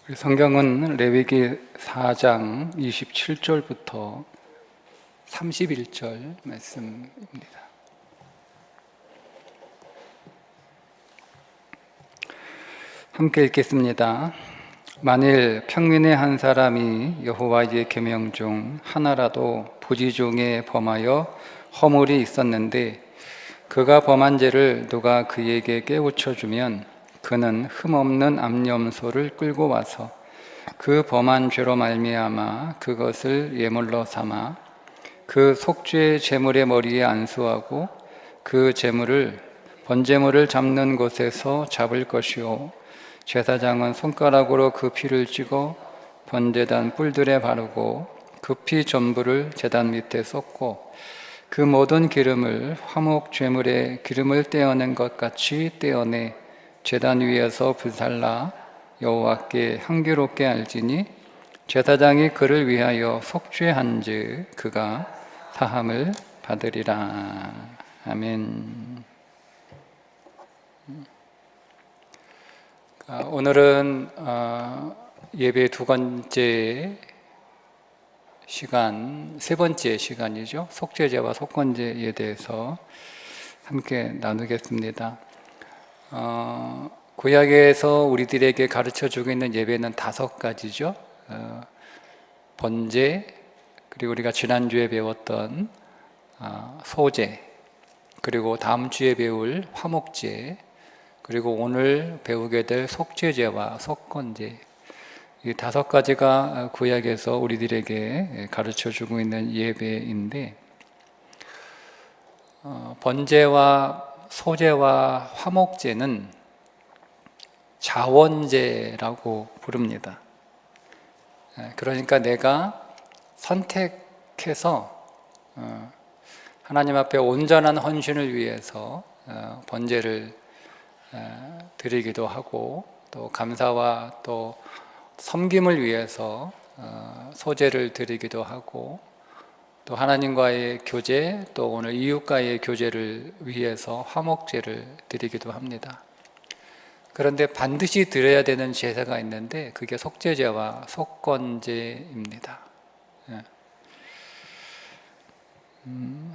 성경은 레위기 4장 27절부터 31절 말씀입니다. 함께 읽겠습니다. 만일 평민의 한 사람이 여호와의 계명 중 하나라도 부지 중에 범하여 허물이 있었는데 그가 범한 죄를 누가 그에게 깨우쳐 주면 그는 흠없는 암염소를 끌고 와서 그 범한 죄로 말미암아 그것을 예물로 삼아 그 속죄 제물의 머리에 안수하고 그 제물을 번제물을 잡는 곳에서 잡을 것이요 제사장은 손가락으로 그 피를 찍어 번제단 뿔들에 바르고 그 피 전부를 제단 밑에 쏟고 그 모든 기름을 화목 제물의 기름을 떼어낸 것 같이 떼어내 제단 위에서 불살라 여호와께 향기롭게 알지니 제사장이 그를 위하여 속죄한즉 그가 사함을 받으리라. 아멘. 오늘은 예배 두 번째 시간, 세 번째 시간이죠. 속죄제와 속건제에 대해서 함께 나누겠습니다. 구약에서 우리들에게 가르쳐주고 있는 예배는 5가지죠. 번제, 그리고 우리가 지난주에 배웠던 소제, 그리고 다음 주에 배울 화목제, 그리고 오늘 배우게 될 속죄제와 속건제, 이 5가지가 구약에서 우리들에게 가르쳐주고 있는 예배인데, 번제와 소제와 화목제는 자원제라고 부릅니다. 그러니까 내가 선택해서 하나님 앞에 온전한 헌신을 위해서 번제를 드리기도 하고, 또 감사와 또 섬김을 위해서 소제를 드리기도 하고, 또 하나님과의 교제, 또 오늘 이웃과의 교제를 위해서 화목제를 드리기도 합니다. 그런데 반드시 드려야 되는 제사가 있는데 그게 속죄제와 속건제입니다.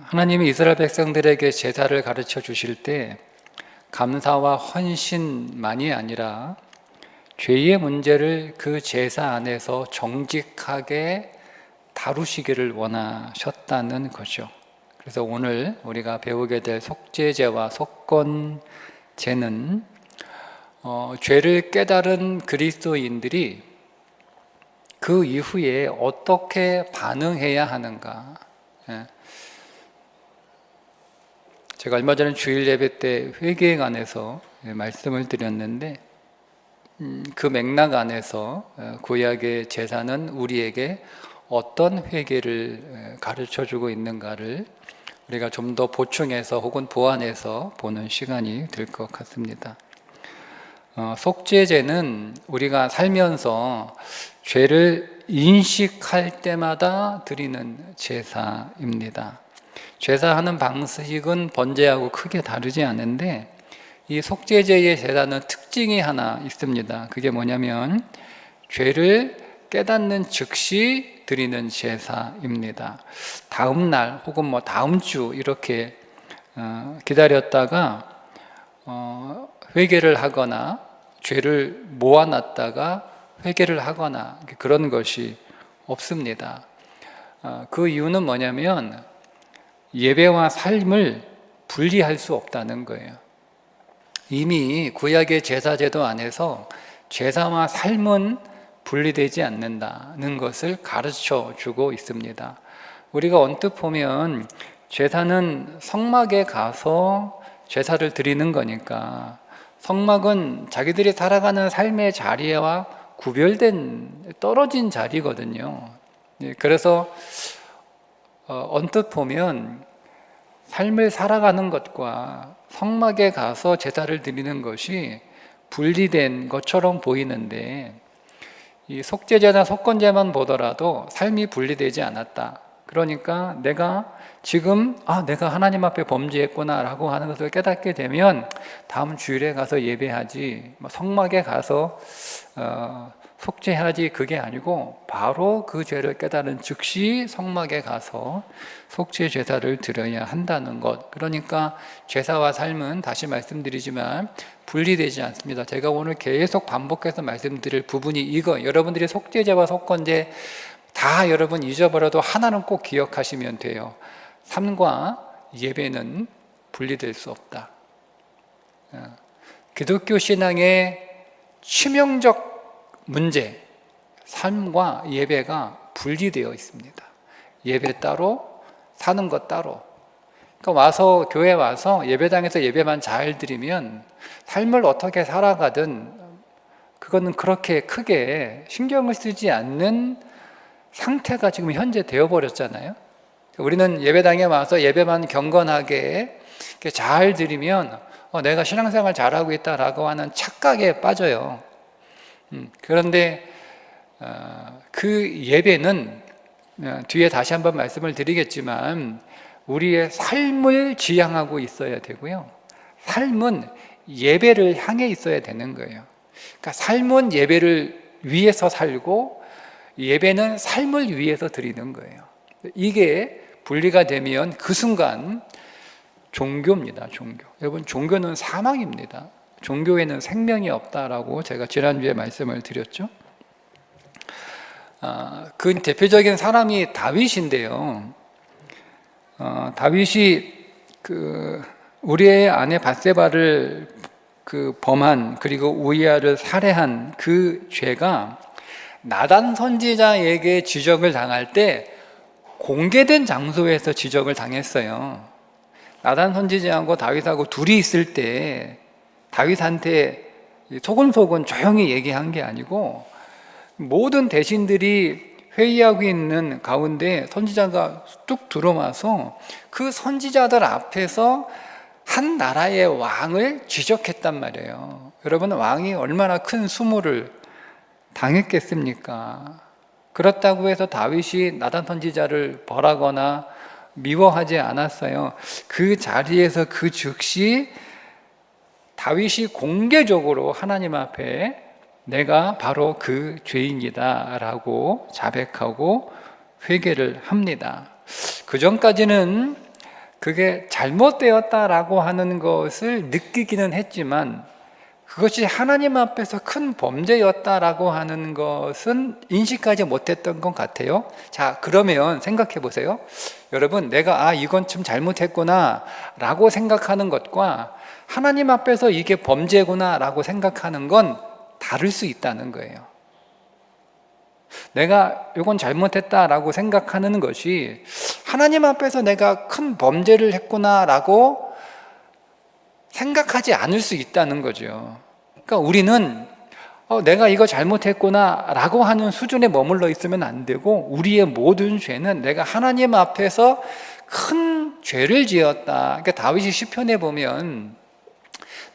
하나님이 이스라엘 백성들에게 제사를 가르쳐 주실 때 감사와 헌신만이 아니라 죄의 문제를 그 제사 안에서 정직하게 다루시기를 원하셨다는 거죠. 그래서 오늘 우리가 배우게 될 속죄제와 속건제는 죄를 깨달은 그리스도인들이 그 이후에 어떻게 반응해야 하는가. 제가 얼마 전에 주일 예배 때 회개에 관해서 말씀을 드렸는데, 그 맥락 안에서 구약의 제사는 우리에게 어떤 회개를 가르쳐주고 있는가를 우리가 좀 더 보충해서 혹은 보완해서 보는 시간이 될 것 같습니다. 속죄제는 우리가 살면서 죄를 인식할 때마다 드리는 제사입니다. 제사하는 방식은 번제하고 크게 다르지 않은데, 이 속죄제의 제사는 특징이 하나 있습니다. 그게 뭐냐면 죄를 깨닫는 즉시 드리는 제사입니다. 다음 날 혹은 다음 주 이렇게 기다렸다가 회개를 하거나 죄를 모아놨다가 회개를 하거나 그런 것이 없습니다. 그 이유는 뭐냐면 예배와 삶을 분리할 수 없다는 거예요. 이미 구약의 제사제도 안에서 제사와 삶은 분리되지 않는다는 것을 가르쳐 주고 있습니다. 우리가 언뜻 보면 제사는 성막에 가서 제사를 드리는 거니까, 성막은 자기들이 살아가는 삶의 자리와 구별된 떨어진 자리거든요. 그래서 언뜻 보면 삶을 살아가는 것과 성막에 가서 제사를 드리는 것이 분리된 것처럼 보이는데, 이 속죄제나 속건제만 보더라도 삶이 분리되지 않았다. 그러니까 내가 지금 내가 하나님 앞에 범죄했구나라고 하는 것을 깨닫게 되면 다음 주일에 가서 예배하지, 성막에 가서 속죄하지, 그게 아니고 바로 그 죄를 깨달은 즉시 성막에 가서 속죄 제사를 드려야 한다는 것. 그러니까 제사와 삶은 다시 말씀드리지만 분리되지 않습니다. 제가 오늘 계속 반복해서 말씀드릴 부분이 이거, 여러분들이 속죄제와 속건제 다 여러분 잊어버려도 하나는 꼭 기억하시면 돼요. 삶과 예배는 분리될 수 없다. 기독교 신앙의 치명적 문제, 삶과 예배가 분리되어 있습니다. 예배 따로, 사는 것 따로. 그러니까 교회 와서 예배당에서 예배만 잘 드리면 삶을 어떻게 살아가든 그거는 그렇게 크게 신경을 쓰지 않는 상태가 지금 현재 되어버렸잖아요. 우리는 예배당에 와서 예배만 경건하게 잘 드리면 내가 신앙생활 잘하고 있다라고 하는 착각에 빠져요. 그런데 그 예배는 뒤에 다시 한번 말씀을 드리겠지만 우리의 삶을 지향하고 있어야 되고요. 삶은 예배를 향해 있어야 되는 거예요. 그러니까 삶은 예배를 위해서 살고 예배는 삶을 위해서 드리는 거예요. 이게 분리가 되면 그 순간 종교입니다. 종교. 여러분, 종교는 사망입니다. 종교에는 생명이 없다라고 제가 지난주에 말씀을 드렸죠. 그 대표적인 사람이 다윗인데요. 다윗이 우리의 아내 밧세바를 범한, 그리고 우리아를 살해한 그 죄가 나단 선지자에게 지적을 당할 때 공개된 장소에서 지적을 당했어요. 나단 선지자하고 다윗하고 둘이 있을 때 다윗한테 소근소근 조용히 얘기한 게 아니고 모든 대신들이 회의하고 있는 가운데 선지자가 뚝 들어와서 그 선지자들 앞에서 한 나라의 왕을 지적했단 말이에요. 여러분, 왕이 얼마나 큰 수모를 당했겠습니까? 그렇다고 해서 다윗이 나단 선지자를 벌하거나 미워하지 않았어요. 그 자리에서 그 즉시 다윗이 공개적으로 하나님 앞에 내가 바로 그 죄인이다 라고 자백하고 회개를 합니다. 그 전까지는 그게 잘못되었다라고 하는 것을 느끼기는 했지만 그것이 하나님 앞에서 큰 범죄였다라고 하는 것은 인식하지 못했던 것 같아요. 자, 그러면 생각해 보세요. 여러분, 내가 이건 좀 잘못했구나 라고 생각하는 것과 하나님 앞에서 이게 범죄구나 라고 생각하는 건 다를 수 있다는 거예요. 내가 이건 잘못했다라고 생각하는 것이 하나님 앞에서 내가 큰 범죄를 했구나라고 생각하지 않을 수 있다는 거죠. 그러니까 우리는 내가 이거 잘못했구나라고 하는 수준에 머물러 있으면 안 되고 우리의 모든 죄는 내가 하나님 앞에서 큰 죄를 지었다. 그러니까 다윗이 시편에 보면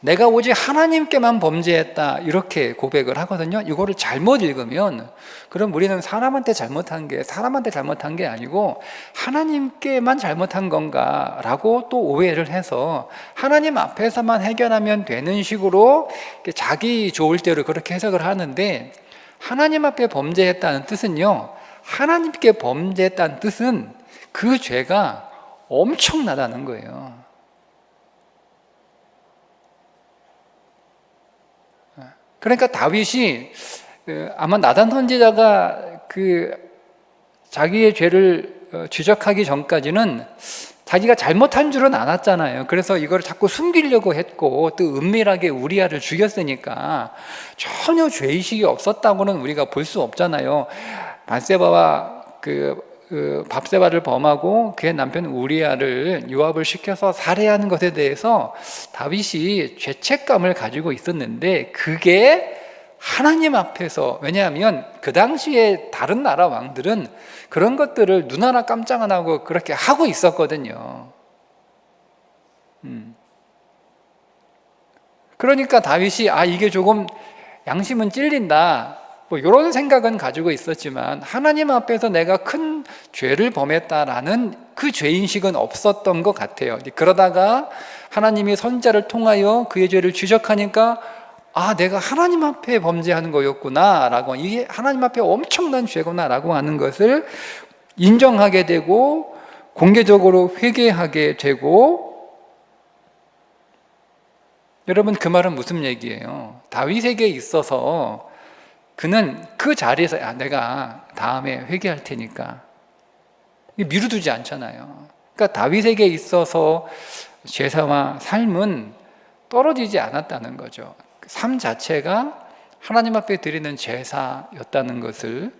내가 오직 하나님께만 범죄했다 이렇게 고백을 하거든요. 이거를 잘못 읽으면 그럼 우리는 사람한테 잘못한 게 아니고 하나님께만 잘못한 건가 라고 또 오해를 해서 하나님 앞에서만 해결하면 되는 식으로 자기 좋을 대로 그렇게 해석을 하는데, 하나님 앞에 범죄했다는 뜻은요, 하나님께 범죄했다는 뜻은 그 죄가 엄청나다는 거예요. 그러니까 다윗이 아마 나단 선지자가 자기의 죄를 지적하기 전까지는 자기가 잘못한 줄은 알았잖아요. 그래서 이걸 자꾸 숨기려고 했고 또 은밀하게 우리아를 죽였으니까 전혀 죄의식이 없었다고는 우리가 볼 수 없잖아요. 밧세바와 밧세바를 범하고 그의 남편 우리아를 요압을 시켜서 살해하는 것에 대해서 다윗이 죄책감을 가지고 있었는데 그게 하나님 앞에서, 왜냐하면 그 당시에 다른 나라 왕들은 그런 것들을 눈 하나 깜짝 안 하고 그렇게 하고 있었거든요. 그러니까 다윗이 이게 조금 양심은 찔린다, 뭐 이런 생각은 가지고 있었지만 하나님 앞에서 내가 큰 죄를 범했다라는 그 죄인식은 없었던 것 같아요. 그러다가 하나님이 선지자를 통하여 그의 죄를 지적하니까 내가 하나님 앞에 범죄하는 거였구나 라고, 이게 하나님 앞에 엄청난 죄구나 라고 하는 것을 인정하게 되고 공개적으로 회개하게 되고. 여러분, 그 말은 무슨 얘기예요? 다윗에게 있어서 그는 그 자리에서 내가 다음에 회개할 테니까 미루두지 않잖아요. 그러니까 다윗에게 있어서 제사와 삶은 떨어지지 않았다는 거죠. 삶 자체가 하나님 앞에 드리는 제사였다는 것을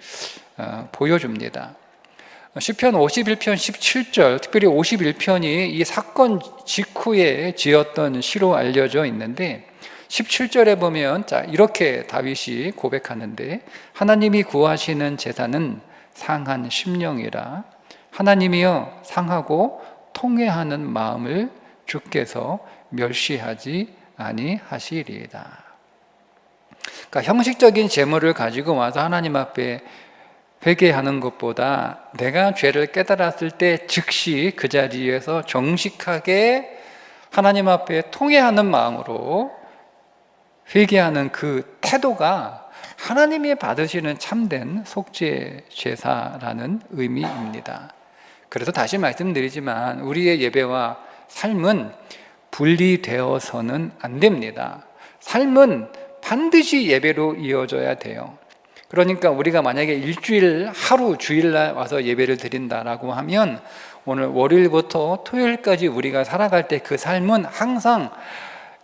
보여줍니다. 시편 51편 17절, 특별히 51편이 이 사건 직후에 지었던 시로 알려져 있는데 17절에 보면 이렇게 다윗이 고백하는데, 하나님이 구하시는 제사는 상한 심령이라 하나님이여 상하고 통회하는 마음을 주께서 멸시하지 아니하시리이다. 그러니까 형식적인 제물을 가지고 와서 하나님 앞에 회개하는 것보다 내가 죄를 깨달았을 때 즉시 그 자리에서 정직하게 하나님 앞에 통회하는 마음으로 회개하는 그 태도가 하나님이 받으시는 참된 속죄 제사라는 의미입니다. 그래서 다시 말씀드리지만 우리의 예배와 삶은 분리되어서는 안 됩니다. 삶은 반드시 예배로 이어져야 돼요. 그러니까 우리가 만약에 일주일 하루 주일날 와서 예배를 드린다라고 하면 오늘 월요일부터 토요일까지 우리가 살아갈 때 그 삶은 항상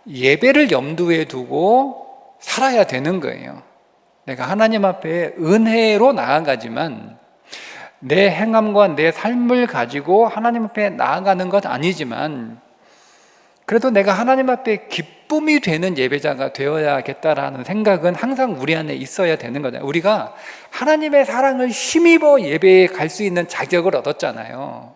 예배를 염두에 두고 살아야 되는 거예요. 내가 하나님 앞에 은혜로 나아가지만 내 행함과 내 삶을 가지고 하나님 앞에 나아가는 것 아니지만 그래도 내가 하나님 앞에 기쁨이 되는 예배자가 되어야겠다라는 생각은 항상 우리 안에 있어야 되는 거잖아요. 우리가 하나님의 사랑을 힘입어 예배에 갈 수 있는 자격을 얻었잖아요.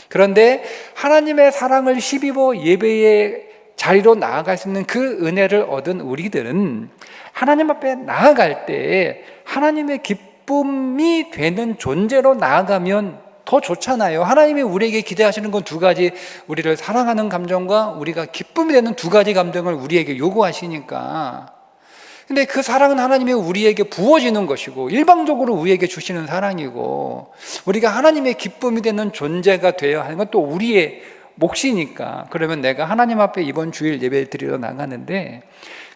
그런데 하나님의 사랑을 힘입어 예배의 자리로 나아갈 수 있는 그 은혜를 얻은 우리들은 하나님 앞에 나아갈 때 하나님의 기쁨이 되는 존재로 나아가면 더 좋잖아요. 하나님이 우리에게 기대하시는 건 두 가지, 우리를 사랑하는 감정과 우리가 기쁨이 되는 두 가지 감정을 우리에게 요구하시니까. 근데 그 사랑은 하나님이 우리에게 부어지는 것이고 일방적으로 우리에게 주시는 사랑이고, 우리가 하나님의 기쁨이 되는 존재가 되어야 하는 건 또 우리의 몫이니까. 그러면 내가 하나님 앞에 이번 주일 예배 드리러 나가는데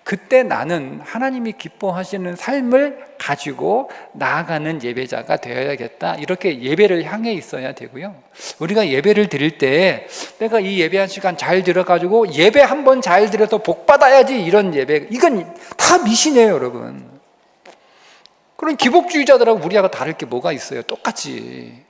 그때 나는 하나님이 기뻐하시는 삶을 가지고 나아가는 예배자가 되어야겠다, 이렇게 예배를 향해 있어야 되고요. 우리가 예배를 드릴 때 내가 이 예배 한 시간 잘 들어가지고 예배 한 번 잘 드려서 복 받아야지, 이런 예배, 이건 다 미신이에요, 여러분. 그런 기복주의자들하고 우리하고 다를 게 뭐가 있어요? 똑같이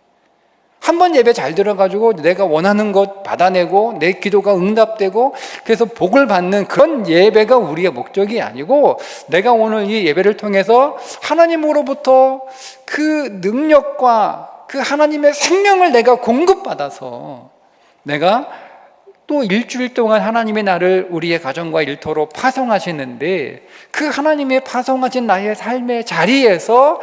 한 번 예배 잘 들어가지고 내가 원하는 것 받아내고 내 기도가 응답되고 그래서 복을 받는 그런 예배가 우리의 목적이 아니고, 내가 오늘 이 예배를 통해서 하나님으로부터 그 능력과 그 하나님의 생명을 내가 공급받아서 내가 또 일주일 동안 하나님의 나를 우리의 가정과 일터로 파송하시는데 그 하나님의 파송하신 나의 삶의 자리에서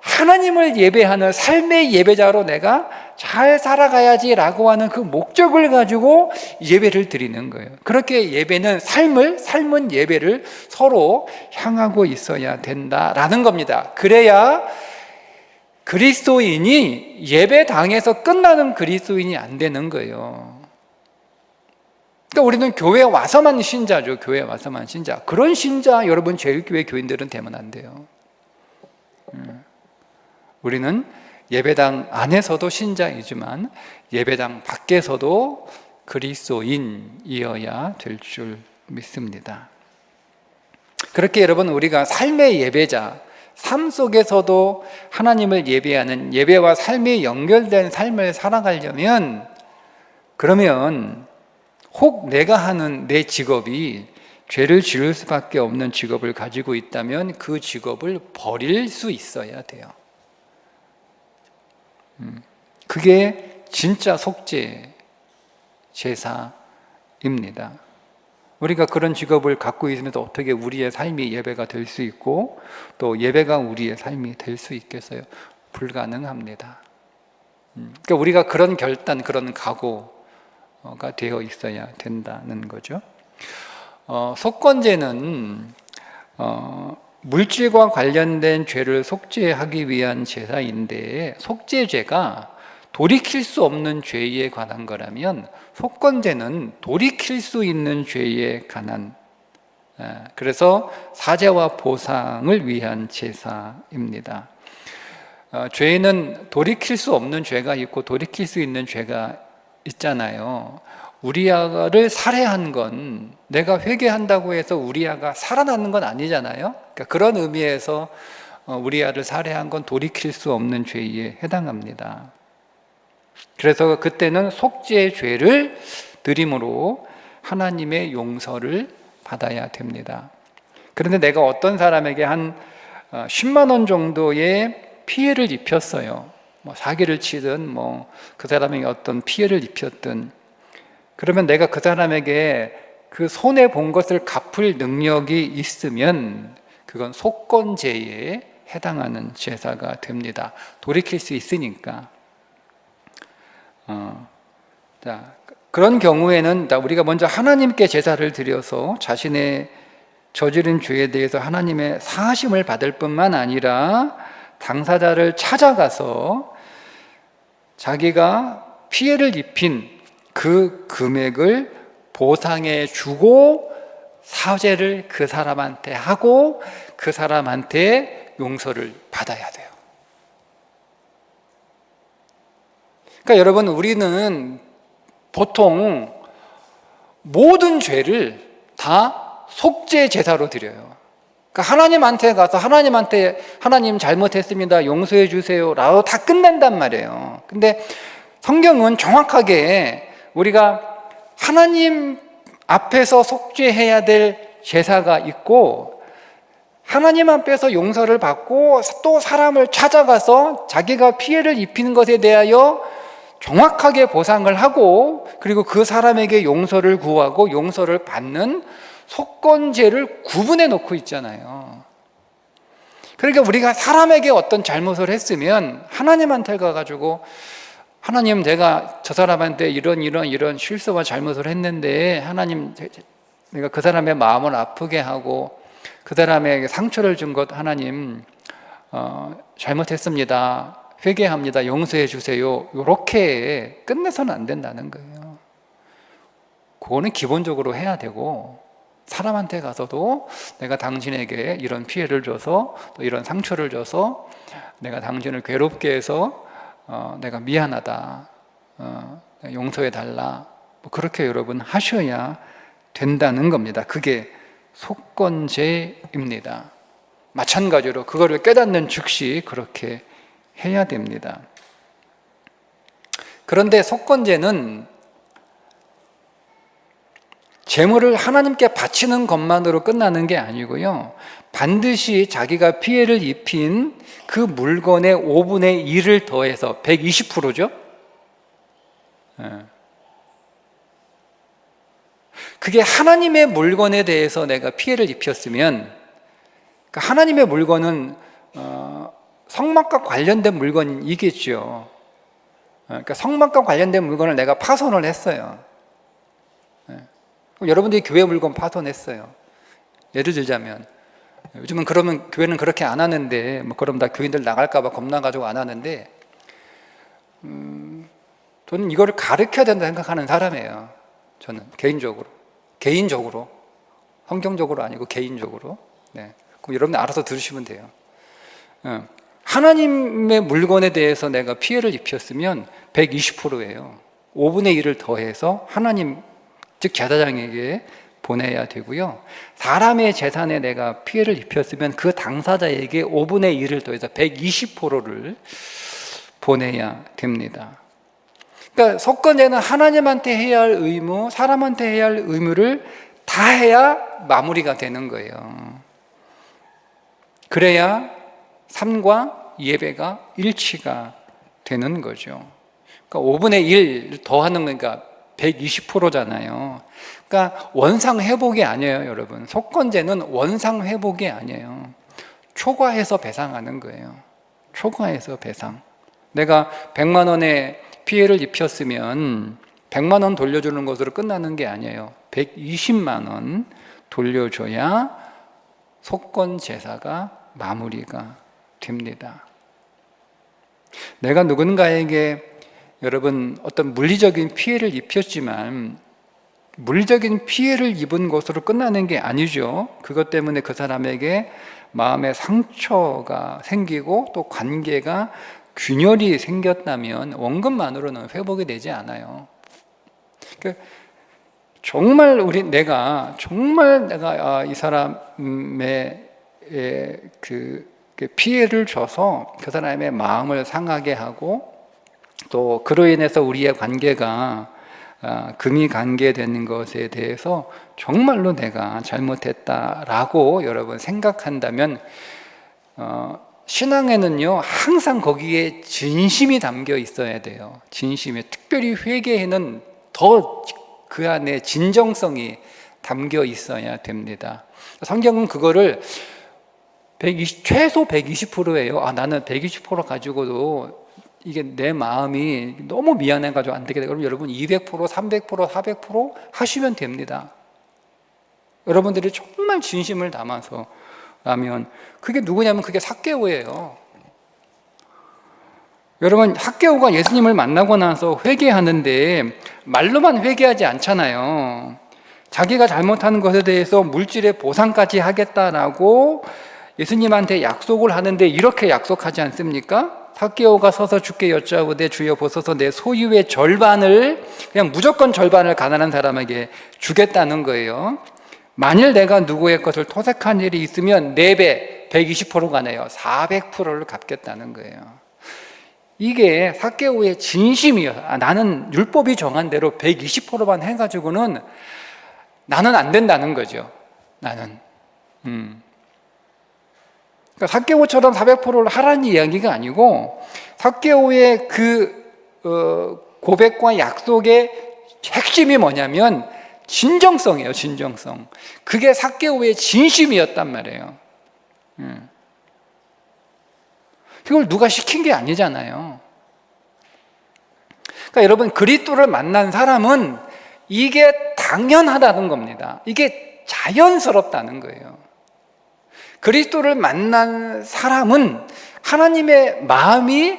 하나님을 예배하는 삶의 예배자로 내가 잘 살아가야지라고 하는 그 목적을 가지고 예배를 드리는 거예요. 그렇게 예배는 삶은 예배를 서로 향하고 있어야 된다라는 겁니다. 그래야 그리스도인이 예배당에서 끝나는 그리스도인이 안 되는 거예요. 그러니까 우리는 교회에 와서만 신자죠. 교회에 와서만 신자. 그런 신자 여러분 제일교회 교인들은 되면 안 돼요. 우리는 예배당 안에서도 신자이지만 예배당 밖에서도 그리스도인이어야 될 줄 믿습니다. 그렇게 여러분, 우리가 삶의 예배자, 삶 속에서도 하나님을 예배하는, 예배와 삶이 연결된 삶을 살아가려면, 그러면 혹 내가 하는 내 직업이 죄를 지을 수밖에 없는 직업을 가지고 있다면 그 직업을 버릴 수 있어야 돼요. 그게 진짜 속죄 제사입니다. 우리가 그런 직업을 갖고 있으면서 어떻게 우리의 삶이 예배가 될 수 있고 또 예배가 우리의 삶이 될 수 있겠어요? 불가능합니다. 그러니까 우리가 그런 결단, 그런 각오가 되어 있어야 된다는 거죠. 속건제는 물질과 관련된 죄를 속죄하기 위한 제사인데, 속죄죄가 돌이킬 수 없는 죄에 관한 거라면 속건제는 돌이킬 수 있는 죄에 관한, 그래서 사죄와 보상을 위한 제사입니다. 죄는 돌이킬 수 없는 죄가 있고 돌이킬 수 있는 죄가 있잖아요. 우리아를 살해한 건 내가 회개한다고 해서 우리아가 살아나는 건 아니잖아요. 그러니까 그런 의미에서 우리아를 살해한 건 돌이킬 수 없는 죄에 해당합니다. 그래서 그때는 속죄의 죄를 드림으로 하나님의 용서를 받아야 됩니다. 그런데 내가 어떤 사람에게 한 10만 원 정도의 피해를 입혔어요. 사기를 치든 그 사람에게 어떤 피해를 입혔든, 그러면 내가 그 사람에게 그 손해 본 것을 갚을 능력이 있으면 그건 속건제에 해당하는 제사가 됩니다. 돌이킬 수 있으니까. 그런 경우에는 우리가 먼저 하나님께 제사를 드려서 자신의 저지른 죄에 대해서 하나님의 사하심을 받을 뿐만 아니라 당사자를 찾아가서 자기가 피해를 입힌 그 금액을 보상해 주고 사죄를 그 사람한테 하고 그 사람한테 용서를 받아야 돼요. 그러니까 여러분, 우리는 보통 모든 죄를 다 속죄 제사로 드려요. 그러니까 하나님한테 가서 하나님 잘못했습니다, 용서해 주세요 라고 다 끝낸단 말이에요. 근데 성경은 정확하게 우리가 하나님 앞에서 속죄해야 될 제사가 있고, 하나님 앞에서 용서를 받고 또 사람을 찾아가서 자기가 피해를 입히는 것에 대하여 정확하게 보상을 하고, 그리고 그 사람에게 용서를 구하고 용서를 받는 속건제를 구분해 놓고 있잖아요. 그러니까 우리가 사람에게 어떤 잘못을 했으면 하나님한테 가가지고, 하나님, 제가 저 사람한테 이런 실수와 잘못을 했는데 하나님, 내가 그 사람의 마음을 아프게 하고 그 사람에게 상처를 준 것 하나님 잘못했습니다, 회개합니다, 용서해 주세요, 이렇게 끝내서는 안 된다는 거예요. 그거는 기본적으로 해야 되고, 사람한테 가서도 내가 당신에게 이런 피해를 줘서 또 이런 상처를 줘서 내가 당신을 괴롭게 해서 내가 미안하다, 용서해 달라, 그렇게 여러분 하셔야 된다는 겁니다. 그게 속건제입니다. 마찬가지로 그거를 깨닫는 즉시 그렇게 해야 됩니다. 그런데 속건제는 재물을 하나님께 바치는 것만으로 끝나는 게 아니고요, 반드시 자기가 피해를 입힌 그 물건의 5분의 1을 더해서 120%죠. 그게 하나님의 물건에 대해서 내가 피해를 입혔으면, 그러니까 하나님의 물건은 성막과 관련된 물건이겠죠. 그러니까 성막과 관련된 물건을 내가 파손을 했어요. 여러분들이 교회 물건 파손했어요. 예를 들자면, 요즘은 그러면 교회는 그렇게 안 하는데, 그럼 다 교인들 나갈까봐 겁나가지고 안 하는데, 저는 이거를 가르쳐야 된다 생각하는 사람이에요. 저는 개인적으로, 성경적으로 아니고 개인적으로. 네. 그럼 여러분들 알아서 들으시면 돼요. 하나님의 물건에 대해서 내가 피해를 입혔으면 120%예요. 5분의 1을 더해서 하나님, 즉 제사장에게 보내야 되고요, 사람의 재산에 내가 피해를 입혔으면 그 당사자에게 5분의 1을 더해서 120%를 보내야 됩니다. 그러니까 속건제는 하나님한테 해야 할 의무, 사람한테 해야 할 의무를 다 해야 마무리가 되는 거예요. 그래야 삶과 예배가 일치가 되는 거죠. 그러니까 5분의 1 더하는 거니까 120%잖아요. 그러니까 원상 회복이 아니에요, 여러분. 속건제는 원상 회복이 아니에요. 초과해서 배상하는 거예요. 초과해서 배상. 내가 100만 원의 피해를 입혔으면 100만 원 돌려주는 것으로 끝나는 게 아니에요. 120만 원 돌려줘야 속건제사가 마무리가 됩니다. 내가 누군가에게 여러분 어떤 물리적인 피해를 입혔지만 물리적인 피해를 입은 것으로 끝나는 게 아니죠. 그것 때문에 그 사람에게 마음의 상처가 생기고 또 관계가 균열이 생겼다면 원금만으로는 회복이 되지 않아요. 그러니까 정말 내가 이 사람의 그 피해를 줘서 그 사람의 마음을 상하게 하고 또 그로 인해서 우리의 관계가 금이 관계되는 것에 대해서 정말로 내가 잘못했다라고 여러분 생각한다면 신앙에는요 항상 거기에 진심이 담겨 있어야 돼요. 진심에 특별히 회개에는 더 그 안에 진정성이 담겨 있어야 됩니다. 성경은 그거를 최소 120%예요. 나는 120% 가지고도 이게 내 마음이 너무 미안해가지고 안 되겠다. 그럼 여러분 200%, 300%, 400% 하시면 됩니다. 여러분들이 정말 진심을 담아서 하면 그게 누구냐면 그게 삭개오예요. 여러분 삭개오가 예수님을 만나고 나서 회개하는데 말로만 회개하지 않잖아요. 자기가 잘못하는 것에 대해서 물질의 보상까지 하겠다라고 예수님한테 약속을 하는데 이렇게 약속하지 않습니까? 삭개오가 서서 주께 여짜오되 주여 보소서 내 소유의 절반을 그냥 무조건 절반을 가난한 사람에게 주겠다는 거예요. 만일 내가 누구의 것을 토색한 일이 있으면 4배 120%가 내요. 400%를 갚겠다는 거예요. 이게 삭개오의 진심이에요. 나는 율법이 정한 대로 120%만 해가지고는 나는 안 된다는 거죠. 나는. 그러니까 삭개오처럼 400%를 하라는 이야기가 아니고 삭개오의 고백과 약속의 핵심이 뭐냐면 진정성이에요. 진정성. 그게 삭개오의 진심이었단 말이에요. 그걸 누가 시킨 게 아니잖아요. 그러니까 여러분 그리스도를 만난 사람은 이게 당연하다는 겁니다. 이게 자연스럽다는 거예요. 그리스도를 만난 사람은 하나님의 마음이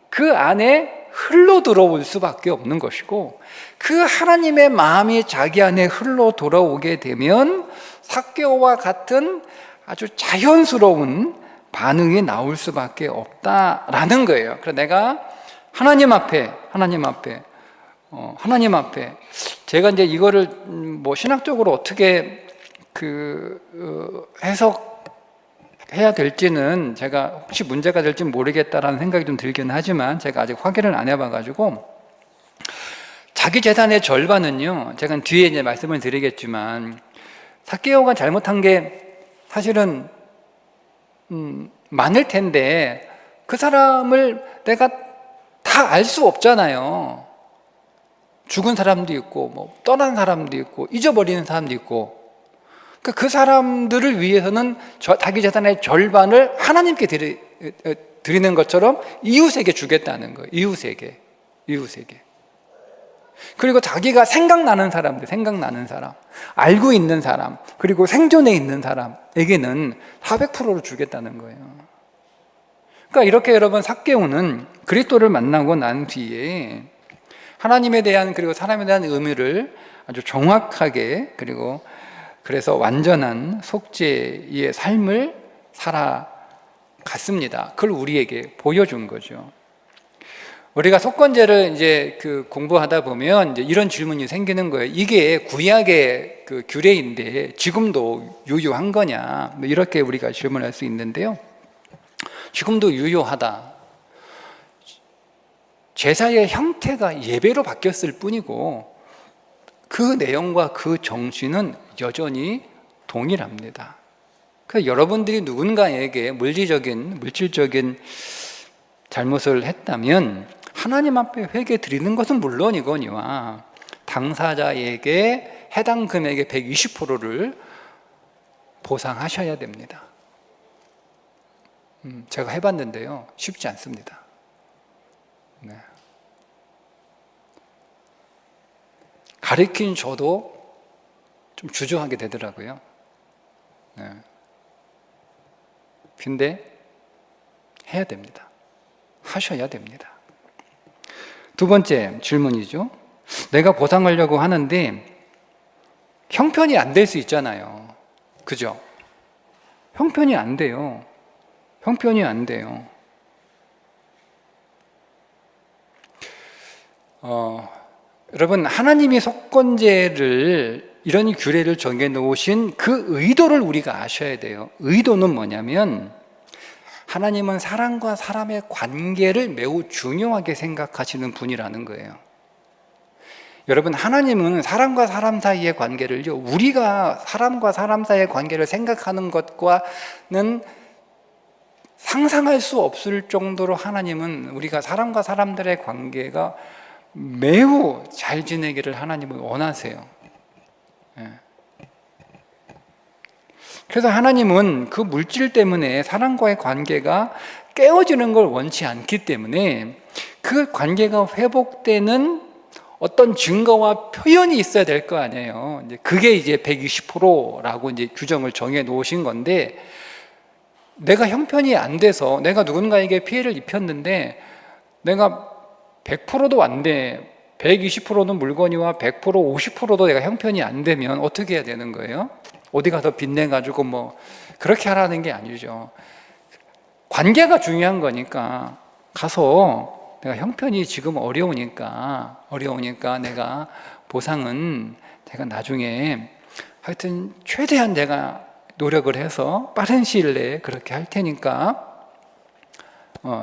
그 안에 흘러 들어올 수밖에 없는 것이고 그 하나님의 마음이 자기 안에 흘러 들어오게 되면 삭개오와 같은 아주 자연스러운 반응이 나올 수밖에 없다라는 거예요. 그래서 내가 하나님 앞에 제가 이제 이거를 뭐 신학적으로 어떻게 해석해야 될지는 제가 혹시 문제가 될지 모르겠다라는 생각이 좀 들긴 하지만 제가 아직 확인을 안 해봐가지고 자기 재산의 절반은요, 제가 뒤에 이제 말씀을 드리겠지만 삭개오가 잘못한 게 사실은 많을 텐데 그 사람을 내가 다 알 수 없잖아요. 죽은 사람도 있고 뭐 떠난 사람도 있고 잊어버리는 사람도 있고 그러니까 그 사람들을 위해서는 자기 재산의 절반을 하나님께 드리는 것처럼 이웃에게 주겠다는 거예요. 이웃에게 그리고 자기가 생각나는 사람, 알고 있는 사람, 그리고 생존에 있는 사람에게는 400%를 주겠다는 거예요. 그러니까 이렇게 여러분 삭개오는 그리스도를 만나고 난 뒤에 하나님에 대한 그리고 사람에 대한 의미를 아주 정확하게 그리고 그래서 완전한 속죄의 삶을 살아갔습니다. 그걸 우리에게 보여준 거죠. 우리가 속건제를 이제 공부하다 보면 이제 이런 질문이 생기는 거예요. 이게 구약의 규례인데 지금도 유효한 거냐? 뭐 이렇게 우리가 질문할 수 있는데요. 지금도 유효하다. 제사의 형태가 예배로 바뀌었을 뿐이고 그 내용과 그 정신은 여전히 동일합니다. 그래서 여러분들이 누군가에게 물질적인 잘못을 했다면 하나님 앞에 회개 드리는 것은 물론이거니와 당사자에게 해당 금액의 120%를 보상하셔야 됩니다. 제가 해봤는데요, 쉽지 않습니다. 네. 가르친 저도 좀 주저하게 되더라고요. 네. 근데 해야 됩니다. 하셔야 됩니다. 두 번째 질문이죠. 내가 보상하려고 하는데 형편이 안 될 수 있잖아요. 그죠? 형편이 안 돼요. 형편이 안 돼요. 여러분, 하나님이 속건제를, 이런 규례를 정해 놓으신 그 의도를 우리가 아셔야 돼요. 의도는 뭐냐면, 하나님은 사람과 사람의 관계를 매우 중요하게 생각하시는 분이라는 거예요. 여러분, 하나님은 사람과 사람 사이의 관계를요, 우리가 사람과 사람 사이의 관계를 생각하는 것과는 상상할 수 없을 정도로 하나님은 우리가 사람과 사람들의 관계가 매우 잘 지내기를 하나님은 원하세요. 그래서 하나님은 그 물질 때문에 사람과의 관계가 깨어지는 걸 원치 않기 때문에 그 관계가 회복되는 어떤 증거와 표현이 있어야 될 거 아니에요. 그게 이제 120%라고 이제 규정을 정해 놓으신 건데, 내가 형편이 안 돼서 내가 누군가에게 피해를 입혔는데 내가 100%도 안 돼, 120%는 물건이와 100%, 50%도 내가 형편이 안 되면 어떻게 해야 되는 거예요? 어디 가서 빚내가지고 뭐 그렇게 하라는 게 아니죠. 관계가 중요한 거니까 가서 내가 형편이 지금 어려우니까 내가 보상은 내가 나중에 하여튼 최대한 내가 노력을 해서 빠른 시일 내에 그렇게 할 테니까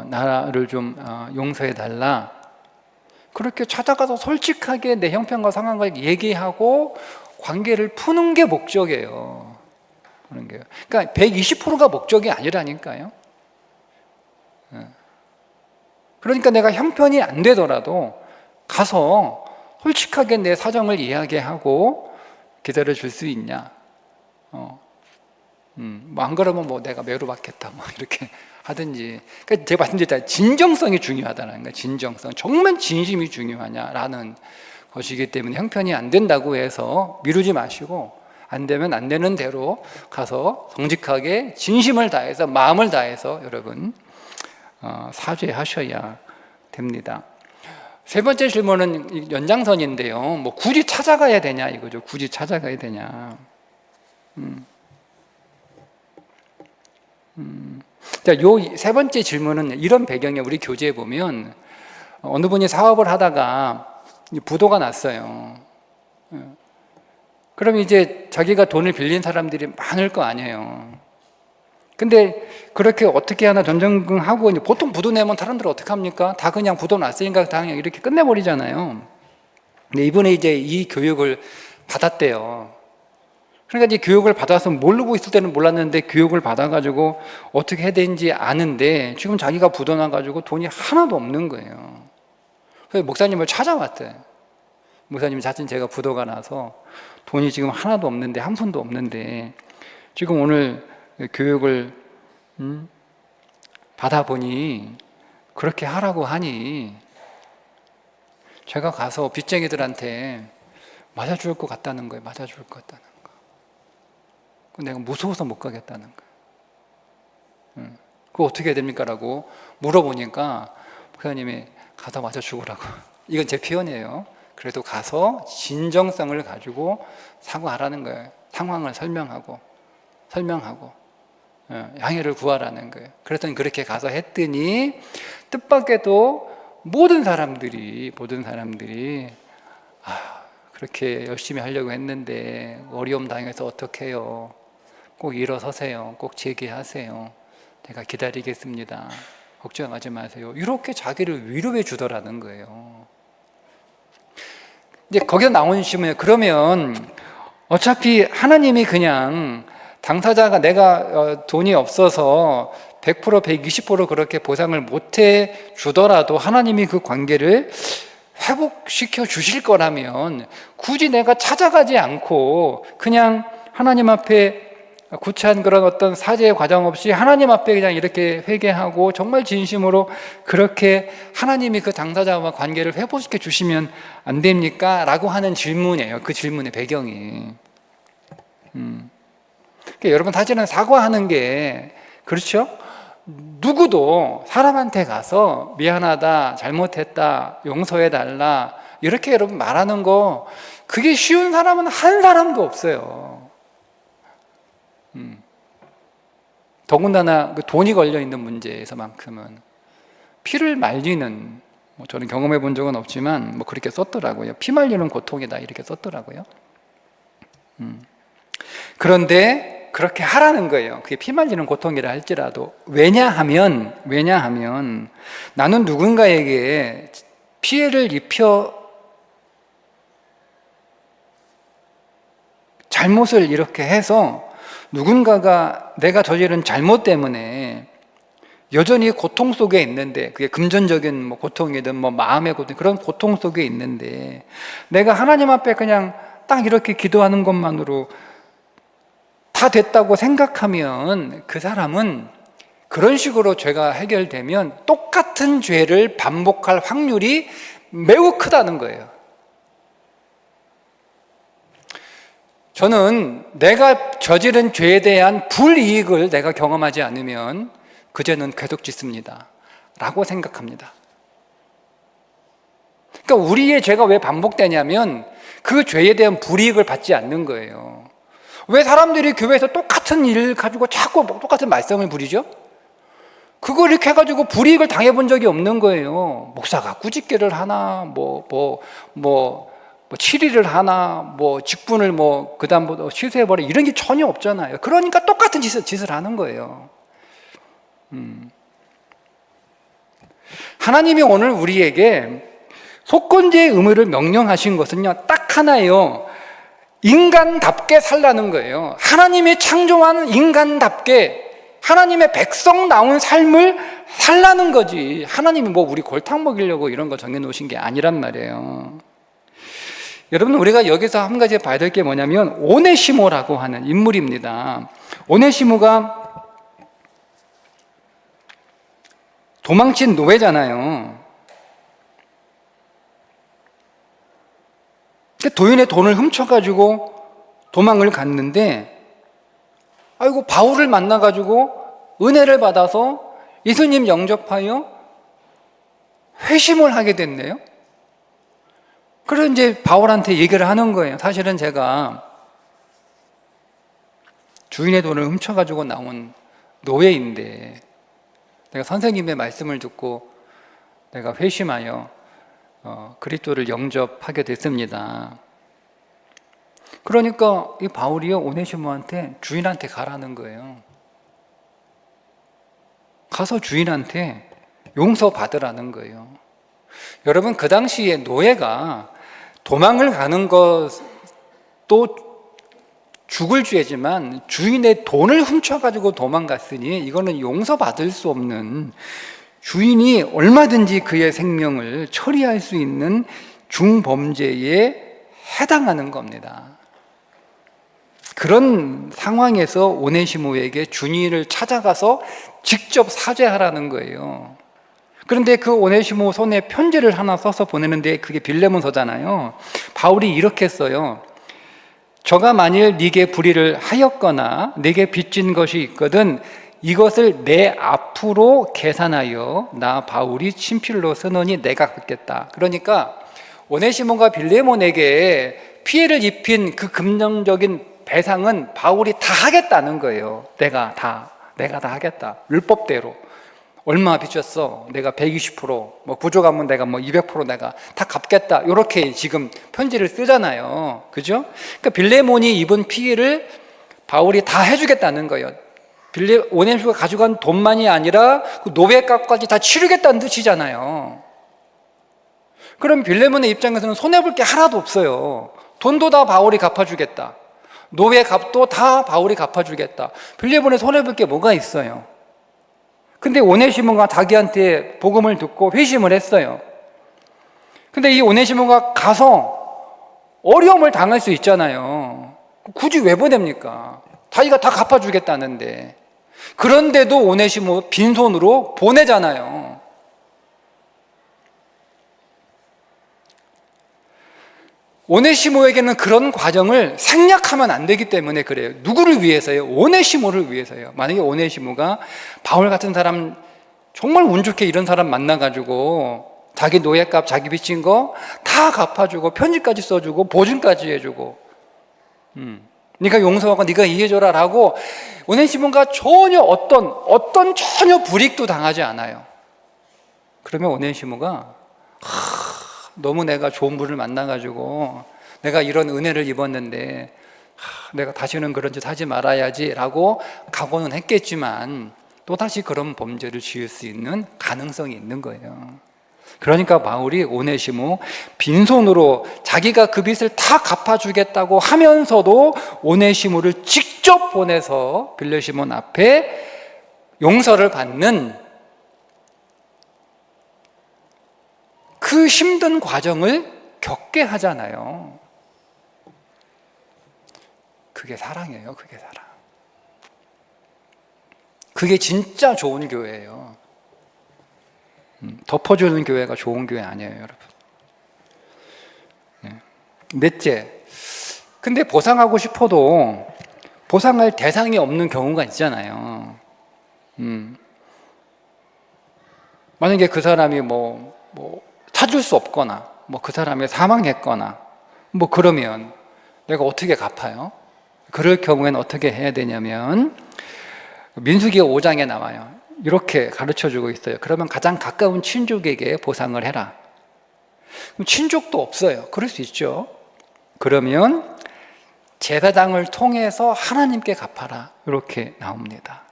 나를 좀 용서해 달라. 그렇게 찾아가서 솔직하게 내 형편과 상황을 얘기하고 관계를 푸는 게 목적이에요. 그러니까 120%가 목적이 아니라니까요. 그러니까 내가 형편이 안 되더라도 가서 솔직하게 내 사정을 이야기하고 기다려 줄 수 있냐. 뭐 안 그러면 뭐 내가 매로 받겠다 뭐 이렇게 하든지. 그러니까 제가 말씀드렸잖아요. 진정성이 중요하다는 거예요. 진정성. 정말 진심이 중요하냐라는 것이기 때문에 형편이 안 된다고 해서 미루지 마시고 안 되면 안 되는 대로 가서 정직하게 진심을 다해서 마음을 다해서 여러분 사죄하셔야 됩니다. 세 번째 질문은 연장선인데요. 뭐 굳이 찾아가야 되냐 이거죠. 굳이 찾아가야 되냐. 자, 요 세 번째 질문은 이런 배경에 우리 교재에 보면 어느 분이 사업을 하다가 부도가 났어요. 그럼 이제 자기가 돈을 빌린 사람들이 많을 거 아니에요. 근데 그렇게 어떻게 하나 전전긍긍하고 보통 부도 내면 사람들은 어떻게 합니까? 다 그냥 부도 났으니까 다 그냥 이렇게 끝내버리잖아요. 근데 이번에 이제 이 교육을 받았대요. 그러니까 이제 교육을 받아서 모르고 있을 때는 몰랐는데 교육을 받아가지고 어떻게 해야 되는지 아는데 지금 자기가 부도 나가지고 돈이 하나도 없는 거예요. 그래서 목사님을 찾아왔대요. 목사님 자신 제가 부도가 나서 돈이 지금 하나도 없는데 한 푼도 없는데 지금 오늘 교육을 받아보니 그렇게 하라고 하니 제가 가서 빚쟁이들한테 맞아줄 것 같다는 거예요. 맞아줄 것 같다는 거. 내가 무서워서 못 가겠다는 거예요. 그거 어떻게 해야 됩니까? 라고 물어보니까 목사님이 가서 맞아주고라고. 이건 제 표현이에요. 그래도 가서 진정성을 가지고 사과하라는 거예요. 상황을 설명하고 양해를 구하라는 거예요. 그랬더니 그렇게 가서 했더니 뜻밖에도 모든 사람들이 그렇게 열심히 하려고 했는데 어려움 당해서 어떡해요. 꼭 일어서세요. 꼭 제기하세요. 내가 기다리겠습니다. 걱정하지 마세요. 이렇게 자기를 위로해 주더라는 거예요. 이제 거기서 나온 질문이에요. 그러면 어차피 하나님이 그냥 당사자가 내가 돈이 없어서 100%, 120% 그렇게 보상을 못해 주더라도 하나님이 그 관계를 회복시켜 주실 거라면 굳이 내가 찾아가지 않고 그냥 하나님 앞에 구차한 그런 어떤 사죄의 과정 없이 하나님 앞에 그냥 이렇게 회개하고 정말 진심으로 그렇게 하나님이 그 당사자와 관계를 회복시켜 주시면 안 됩니까? 라고 하는 질문이에요. 그 질문의 배경이. 그러니까 여러분, 사실은 사과하는 게, 그렇죠? 누구도 사람한테 가서 미안하다, 잘못했다, 용서해달라 이렇게 여러분 말하는 거, 그게 쉬운 사람은 한 사람도 없어요. 더군다나 그 돈이 걸려있는 문제에서만큼은 피를 말리는, 뭐 저는 경험해 본 적은 없지만 뭐 그렇게 썼더라고요. 피 말리는 고통이다 이렇게 썼더라고요. 그런데 그렇게 하라는 거예요. 그게 피 말리는 고통이라 할지라도. 왜냐하면 나는 누군가에게 피해를 입혀 잘못을 이렇게 해서 누군가가 내가 저지른 잘못 때문에 여전히 고통 속에 있는데, 그게 금전적인 뭐 고통이든 뭐 마음의 고통, 그런 고통 속에 있는데 내가 하나님 앞에 그냥 딱 이렇게 기도하는 것만으로 다 됐다고 생각하면 그 사람은 그런 식으로 죄가 해결되면 똑같은 죄를 반복할 확률이 매우 크다는 거예요. 저는 내가 저지른 죄에 대한 불이익을 내가 경험하지 않으면 그 죄는 계속 짓습니다 라고 생각합니다. 그러니까 우리의 죄가 왜 반복되냐면 그 죄에 대한 불이익을 받지 않는 거예요. 왜 사람들이 교회에서 똑같은 일을 가지고 자꾸 똑같은 말썽을 부리죠? 그걸 이렇게 해가지고 불이익을 당해본 적이 없는 거예요. 목사가 꾸짖기를 하나, 치리를 하나, 직분을 그다음부터 취소해버려, 이런 게 전혀 없잖아요. 그러니까 똑같은 짓을 하는 거예요. 하나님이 오늘 우리에게 속건제의 의무를 명령하신 것은요, 딱 하나예요. 인간답게 살라는 거예요. 하나님이 창조한 인간답게 하나님의 백성다운 삶을 살라는 거지. 하나님이 우리 골탕 먹이려고 이런 거 정해놓으신 게 아니란 말이에요. 여러분, 우리가 여기서 한 가지 봐야 될 게 뭐냐면 오네시모라고 하는 인물입니다. 오네시모가 도망친 노예잖아요. 도인의 돈을 훔쳐가지고 도망을 갔는데, 아이고, 바울을 만나가지고 은혜를 받아서 예수님 영접하여 회심을 하게 됐네요. 그래서 이제 바울한테 얘기를 하는 거예요. 사실은 제가 주인의 돈을 훔쳐가지고 나온 노예인데 내가 선생님의 말씀을 듣고 내가 회심하여 그리스도를 영접하게 됐습니다. 그러니까 이 바울이요, 오네시모한테 주인한테 가라는 거예요. 가서 주인한테 용서받으라는 거예요. 여러분, 그 당시에 노예가 도망을 가는 것도 죽을 죄지만 주인의 돈을 훔쳐가지고 도망갔으니 이거는 용서받을 수 없는, 주인이 얼마든지 그의 생명을 처리할 수 있는 중범죄에 해당하는 겁니다. 그런 상황에서 오네시모에게 주인을 찾아가서 직접 사죄하라는 거예요. 그런데 그 오네시모 손에 편지를 하나 써서 보내는데 그게 빌레몬서잖아요. 바울이 이렇게 써요. 저가 만일 네게 불의를 하였거나 네게 빚진 것이 있거든 이것을 내 앞으로 계산하여 나 바울이 친필로 쓰노니 내가 갚겠다. 그러니까 오네시모가 빌레몬에게 피해를 입힌 그 금전적인 배상은 바울이 다 하겠다는 거예요. 내가 다 하겠다. 율법대로. 얼마 빚졌어? 내가 120%, 부족하면 내가 200% 내가 다 갚겠다. 이렇게 지금 편지를 쓰잖아요. 그죠? 그러니까 빌레몬이 입은 피해를 바울이 다 해주겠다는 거예요. 오네시모가 가져간 돈만이 아니라 그 노예값까지 다 치르겠다는 뜻이잖아요. 그럼 빌레몬의 입장에서는 손해볼 게 하나도 없어요. 돈도 다 바울이 갚아주겠다. 노예 값도 다 바울이 갚아주겠다. 빌레몬에 손해볼 게 뭐가 있어요? 근데 오네시모가 자기한테 복음을 듣고 회심을 했어요. 근데 이 오네시모가 가서 어려움을 당할 수 있잖아요. 굳이 왜 보냅니까? 자기가 다 갚아주겠다는데. 그런데도 오네시모 빈손으로 보내잖아요. 오네시모에게는 그런 과정을 생략하면 안 되기 때문에 그래요. 누구를 위해서요? 오네시모를 위해서요. 만약에 오네시모가 바울 같은 사람, 정말 운 좋게 이런 사람 만나가지고 자기 노예값, 자기 빚진 거 다 갚아주고 편지까지 써주고 보증까지 해주고 네가 용서하고 네가 이해해줘라 라고 오네시모가 전혀 어떤 전혀 불이익도 당하지 않아요. 그러면 오네시모가 너무 내가 좋은 분을 만나가지고 내가 이런 은혜를 입었는데 내가 다시는 그런 짓 하지 말아야지 라고 각오는 했겠지만 또다시 그런 범죄를 지을 수 있는 가능성이 있는 거예요. 그러니까 바울이 오네시모 빈손으로 자기가 그 빚을 다 갚아주겠다고 하면서도 오네시모를 직접 보내서 빌레시몬 앞에 용서를 받는 그 힘든 과정을 겪게 하잖아요. 그게 사랑이에요. 그게 사랑. 그게 진짜 좋은 교회예요. 덮어주는 교회가 좋은 교회 아니에요, 여러분. 넷째, 근데 보상하고 싶어도 보상할 대상이 없는 경우가 있잖아요. 만약에 그 사람이 찾을 수 없거나 그 사람이 사망했거나 그러면 내가 어떻게 갚아요? 그럴 경우에는 어떻게 해야 되냐면 민수기 5장에 나와요. 이렇게 가르쳐주고 있어요. 그러면 가장 가까운 친족에게 보상을 해라. 그럼 친족도 없어요. 그럴 수 있죠. 그러면 제사장을 통해서 하나님께 갚아라. 이렇게 나옵니다.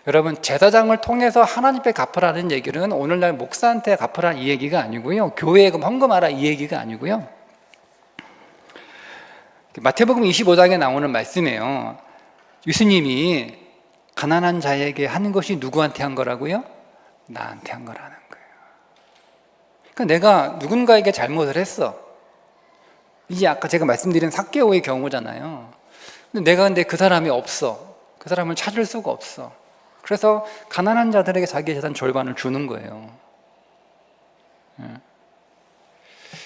여러분, 제사장을 통해서 하나님께 갚으라는 얘기는 오늘날 목사한테 갚으라 이 얘기가 아니고요. 교회에 헌금하라 이 얘기가 아니고요. 마태복음 25장에 나오는 말씀이에요. 예수님이 가난한 자에게 한 것이 누구한테 한 거라고요? 나한테 한 거라는 거예요. 그러니까 내가 누군가에게 잘못을 했어. 이게 아까 제가 말씀드린 삭개오의 경우잖아요. 근데 그 사람이 없어. 그 사람을 찾을 수가 없어. 그래서 가난한 자들에게 자기 재산 절반을 주는 거예요.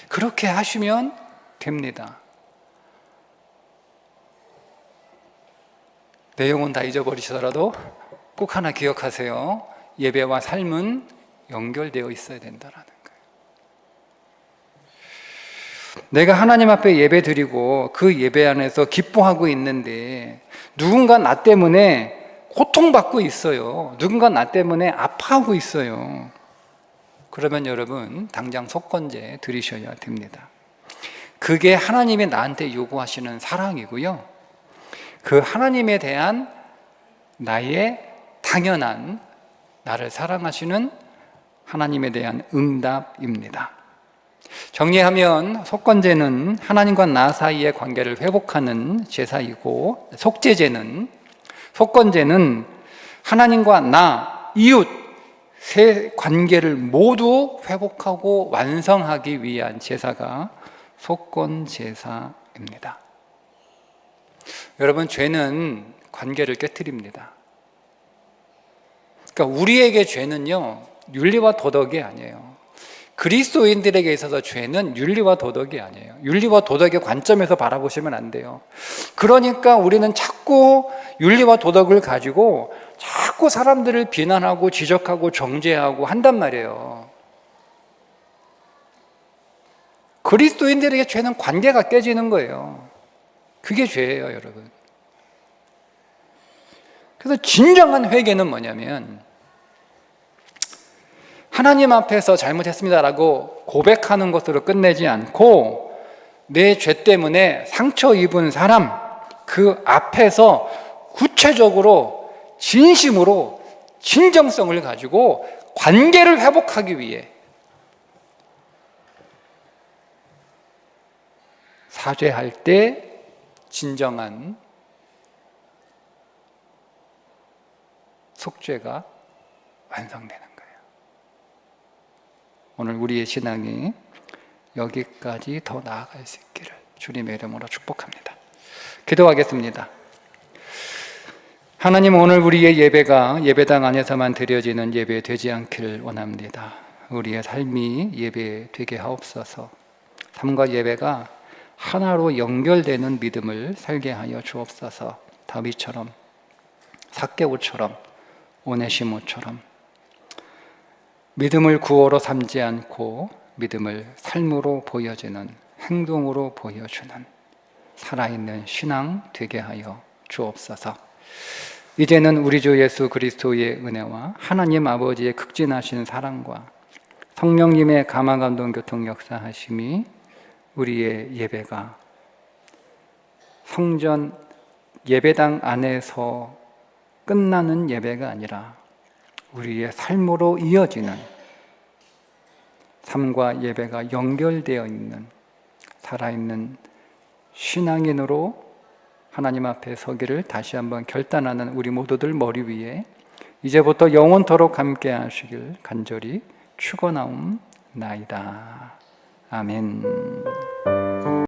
그렇게 하시면 됩니다. 내용은 다 잊어버리시더라도 꼭 하나 기억하세요. 예배와 삶은 연결되어 있어야 된다라는 거예요. 내가 하나님 앞에 예배 드리고 그 예배 안에서 기뻐하고 있는데 누군가 나 때문에 고통받고 있어요. 누군가 나 때문에 아파하고 있어요. 그러면 여러분 당장 속건제 드리셔야 됩니다. 그게 하나님이 나한테 요구하시는 사랑이고요. 그 하나님에 대한 나의 당연한 나를 사랑하시는 하나님에 대한 응답입니다. 정리하면 속건제는 하나님과 나 사이의 관계를 회복하는 제사이고 속건제는 하나님과 나, 이웃 세 관계를 모두 회복하고 완성하기 위한 제사가 속건제사입니다. 여러분, 죄는 관계를 깨트립니다. 그러니까 우리에게 죄는요, 윤리와 도덕이 아니에요. 그리스도인들에게 있어서 죄는 윤리와 도덕이 아니에요. 윤리와 도덕의 관점에서 바라보시면 안 돼요. 그러니까 우리는 자꾸 윤리와 도덕을 가지고 자꾸 사람들을 비난하고 지적하고 정죄하고 한단 말이에요. 그리스도인들에게 죄는 관계가 깨지는 거예요. 그게 죄예요, 여러분. 그래서 진정한 회개는 뭐냐면 하나님 앞에서 잘못했습니다라고 고백하는 것으로 끝내지 않고 내 죄 때문에 상처 입은 사람 그 앞에서 구체적으로 진심으로 진정성을 가지고 관계를 회복하기 위해 사죄할 때 진정한 속죄가 완성되는 거예요. 오늘 우리의 신앙이 여기까지 더 나아갈 수 있기를 주님의 이름으로 축복합니다. 기도하겠습니다. 하나님, 오늘 우리의 예배가 예배당 안에서만 드려지는 예배 되지 않기를 원합니다. 우리의 삶이 예배 되게 하옵소서. 삶과 예배가 하나로 연결되는 믿음을 살게 하여 주옵소서. 다윗처럼, 삭개오처럼, 오네시모처럼 믿음을 구호로 삼지 않고 믿음을 삶으로 보여주는, 행동으로 보여주는 살아있는 신앙 되게 하여 주옵소서. 이제는 우리 주 예수 그리스도의 은혜와 하나님 아버지의 극진하신 사랑과 성령님의 감화감동 교통 역사하심이 우리의 예배가 성전 예배당 안에서 끝나는 예배가 아니라 우리의 삶으로 이어지는, 삶과 예배가 연결되어 있는 살아있는 신앙인으로 하나님 앞에 서기를 다시 한번 결단하는 우리 모두들 머리 위에 이제부터 영원토록 함께 하시길 간절히 축원하옵나이다. 아멘.